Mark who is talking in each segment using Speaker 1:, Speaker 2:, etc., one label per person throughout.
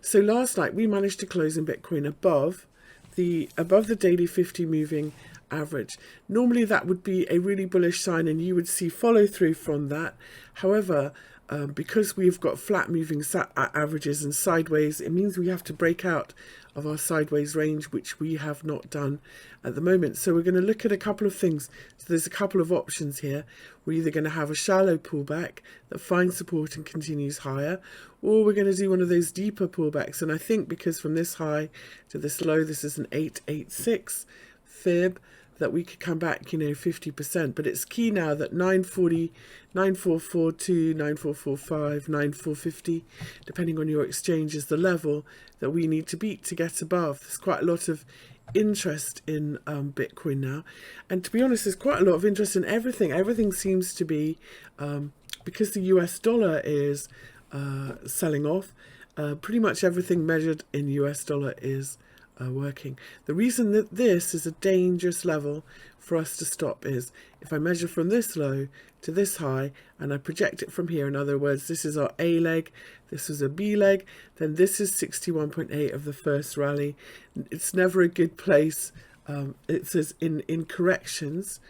Speaker 1: So last night we managed to close in Bitcoin above the daily 50 moving average. Normally that would be a really bullish sign and you would see follow through from that. However, because we've got flat moving averages and sideways, it means we have to break out of our sideways range, which we have not done at the moment. So we're going to look at a couple of things. So there's a couple of options here. We're either going to have a shallow pullback that finds support and continues higher, or we're going to do one of those deeper pullbacks. And I think because from this high to this low, this is an 886 fib, that we could come back, 50%. But it's key now that 940, 9442, 9445, 9450, depending on your exchange, is the level that we need to beat to get above. There's quite a lot of interest in Bitcoin now. And to be honest, there's quite a lot of interest in everything. Everything seems to be, because the US dollar is selling off, pretty much everything measured in US dollar is working. The reason that this is a dangerous level for us to stop is if I measure from this low to this high and I project it from here, in other words, this is our A leg, this is a B leg, then this is 61.8 of the first rally. It's never a good place. It says in corrections,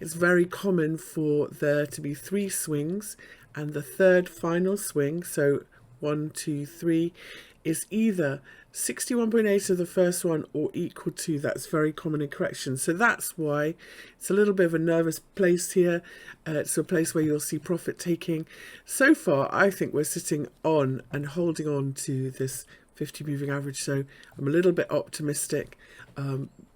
Speaker 1: it's very common for there to be 3 swings, and the third final swing, so 1, 2, 3, is either 61.8 of the first one or equal to. That's very common in corrections. So that's why it's a little bit of a nervous place here. It's a place where you'll see profit taking. So far, I think we're sitting on and holding on to this 50 moving average. So I'm a little bit optimistic.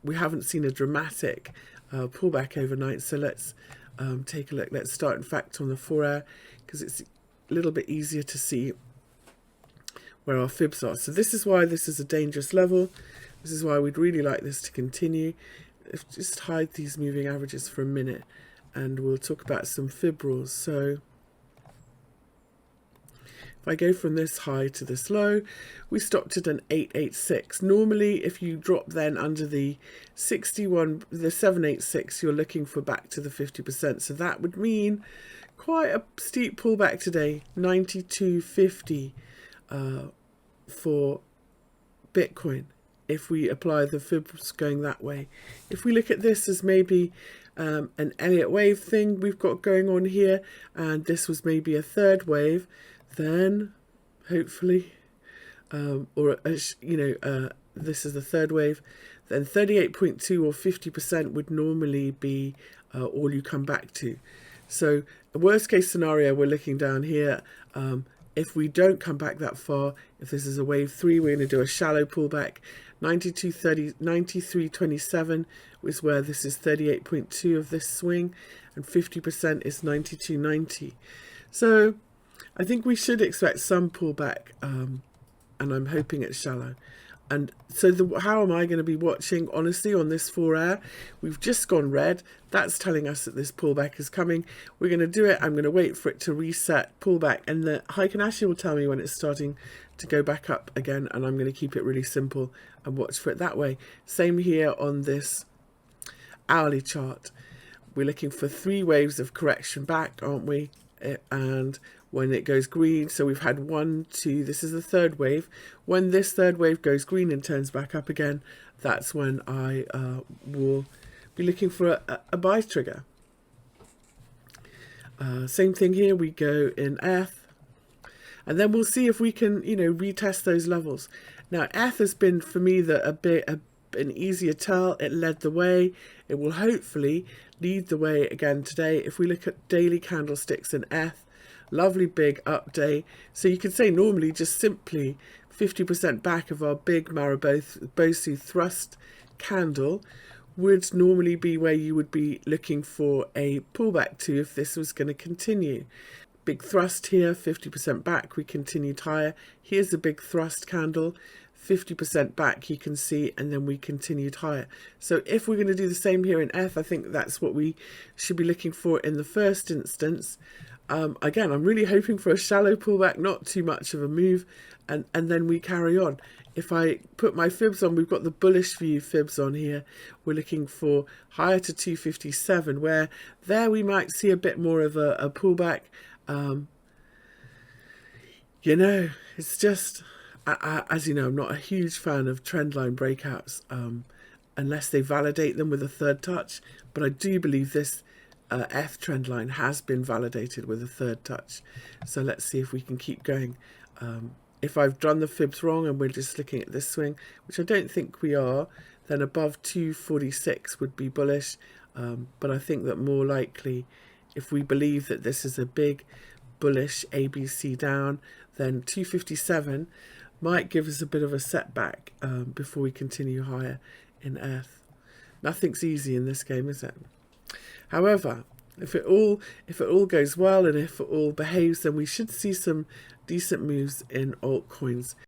Speaker 1: We haven't seen a dramatic pullback overnight. So let's take a look. Let's start, in fact, on the 4-hour because it's a little bit easier to see where our fibs are. So this is why this is a dangerous level. This is why we'd really like this to continue. Just hide these moving averages for a minute and we'll talk about some fib rules. So if I go from this high to this low, we stopped at an 886. Normally, if you drop then under the 786, you're looking for back to the 50%. So that would mean quite a steep pullback today, 92.50. For Bitcoin, if we apply the fibs going that way. If we look at this as maybe an Elliott wave thing we've got going on here, and this was maybe a third wave, then hopefully, this is the third wave, then 38.2 or 50% would normally be all you come back to. So the worst case scenario, we're looking down here. If we don't come back that far, if this is a wave 3, we're going to do a shallow pullback. 93.27 is where this is 38.2 of this swing, and 50% is 92.90. So I think we should expect some pullback, and I'm hoping it's shallow. And so how am I going to be watching? Honestly, on this 4-hour, we've just gone red. That's telling us that this pullback is coming. We're going to do it. I'm going to wait for it to reset, pullback, and the Heiken-Ashi will tell me when it's starting to go back up again, and I'm going to keep it really simple and watch for it that way. Same here on this hourly chart. We're looking for 3 waves of correction back, aren't we? And when it goes green, so we've had 1, 2, this is the third wave. When this third wave goes green and turns back up again, that's when I will be looking for a buy trigger. Same thing here, we go in F, and then we'll see if we can, retest those levels. Now, F has been, for me, an easier tell. It led the way. It will hopefully lead the way again today. If we look at daily candlesticks in F, lovely big up day. So you could say normally just simply 50% back of our big Bosu thrust candle would normally be where you would be looking for a pullback to if this was going to continue. Big thrust here, 50% back, we continued higher. Here's a big thrust candle, 50% back, you can see, and then we continued higher. So if we're going to do the same here in F, I think that's what we should be looking for in the first instance. Again, I'm really hoping for a shallow pullback, not too much of a move, and then we carry on. If I put my fibs on, we've got the bullish view fibs on here. We're looking for higher to 257, where there we might see a bit more of a pullback. It's just, As you know, I'm not a huge fan of trendline breakouts unless they validate them with a third touch, but I do believe this F trend line has been validated with a third touch. So let's see if we can keep going. If I've done the fibs wrong and we're just looking at this swing, which I don't think we are, then above 246 would be bullish. But I think that more likely, if we believe that this is a big bullish ABC down, then 257 might give us a bit of a setback before we continue higher in F. Nothing's easy in this game, is it? However, if it all goes well and if it all behaves, then we should see some decent moves in altcoins.